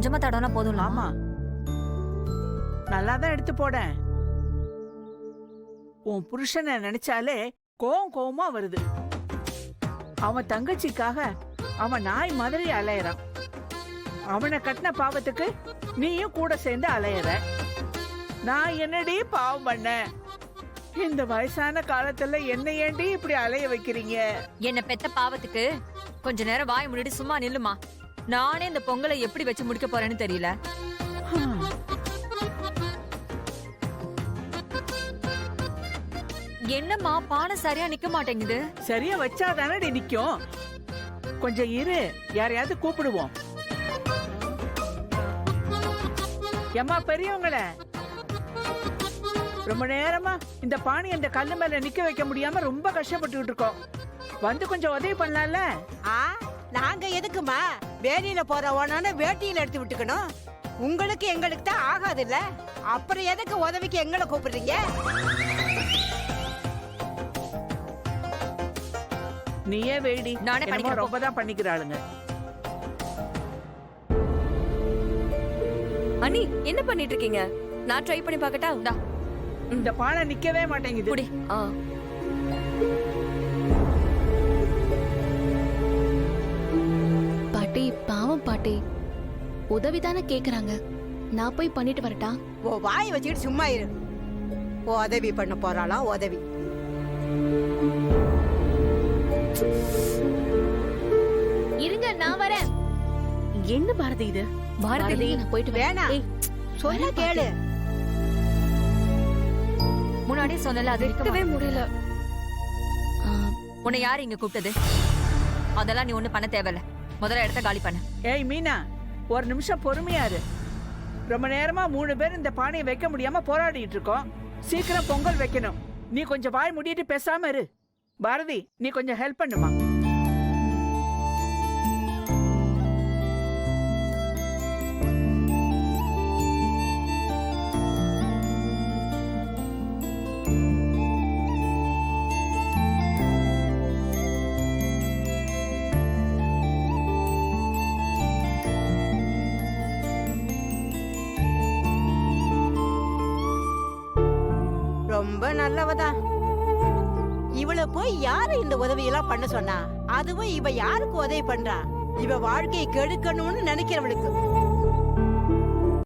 கொஞ்சமா தடவனா போதும். ஆமா, நல்லாதான் எடுத்து போட. உன் புருஷனை நினைச்சாலே கோவமா வருது. அவன் தங்கச்சிக்காக அவன் நாய் மாதிரி அலையறான். அவனை கட்டின பாவத்துக்கு நீயும் கூட சேர்ந்து அலையற. நான் என்னடி பாவம் பண்ண? இந்த வயசான காலத்துல என்ன ஏண்டி இப்படி அலைய வைக்கிறீங்க? என்ன பெத்த பாவத்துக்கு கொஞ்ச நேரம் வாய் மூடிட்டு சும்மா நில்லுமா. நானே இந்த பொங்கலை எப்படி வச்சு முடிக்க போறேன்னு தெரியல. என்னம்மா பானை சரியா நிக்க மாட்டேங்குது? சரியா வச்சாதானடி நிக்கும். கொஞ்சம் இரு, யாரையாவது கூப்பிடுவோம். ஏம்மா பெரியவங்கள, ரொம்ப நேரமா இந்த பானை அந்த கல்லு மேல நிக்க வைக்க முடியாம ரொம்ப கஷ்டப்பட்டுக்கிட்டு இருக்கோம். வந்து கொஞ்சம் உதவி பண்ணலாம்ல? நாங்க எதுக்குமா வேலியில போறவனான வேட்டியில எடுத்து விட்டுக்கணும்? உங்களுக்கு எங்களுக்கு தான் ஆகாது இல்ல, அப்புறம் எதுக்கு உதவிக்கு எங்களை கூப்பிடுறீங்க? நீயே வேடி. நானே பண்ணிக்கிறேன். ரொம்ப தான் பண்ணிக்கிறாளுங்க. அண்ணி என்ன பண்ணிட்டு இருக்கீங்க? நான் ட்ரை பண்ணி பார்க்கட்டா? இந்த பானை நிக்கவே மாட்டேங்குது. குடி. பாட்டி பாவம் பாட்டி, உதவிதானே கேக்குறாங்க. நான் போய் பண்ணிட்டு வரட்டா? ஓ வாயை வச்சுக்கிட்டு சும்மா இரு. உதவி பண்ண போறாளா உதவி? இருங்க நான் வரேன். என்ன பாரதி இது? பாரதி நான் போயிட்டு வேணாம், சொல்ல கேளு. முன்னாடியே சொன்னல, அது இருக்கவே முடியல. உன்னை யாரு இங்க கூப்பிட்டது? அதெல்லாம் நீ ஒண்ணு பண்ண தேவையில்ல. முதல்ல இடத்த காலி பண்ண. ஏய் மீனா, ஒரு நிமிஷம் பொறுமையா இரு. ரொம்ப நேரமா 3 பேர் இந்த பானையை வைக்க முடியாம போராடிட்டு இருக்கோம். சீக்கிரம் பொங்கல் வைக்கணும். நீ கொஞ்சம் வாய் மூடிட்டு பேசாம இரு. பாரதி, நீ கொஞ்சம் ஹெல்ப் பண்ணுமா? ரொம்ப நல்லவதான். இவள போய் யாரு இந்த உதவியெல்லாம் பண்ண சொன்னா? அதுவும் இவ யாருக்கு உதவி பண்றா? இவ வாழ்க்கையை கெடுக்கணும்னு நினைக்கிறவளுக்கு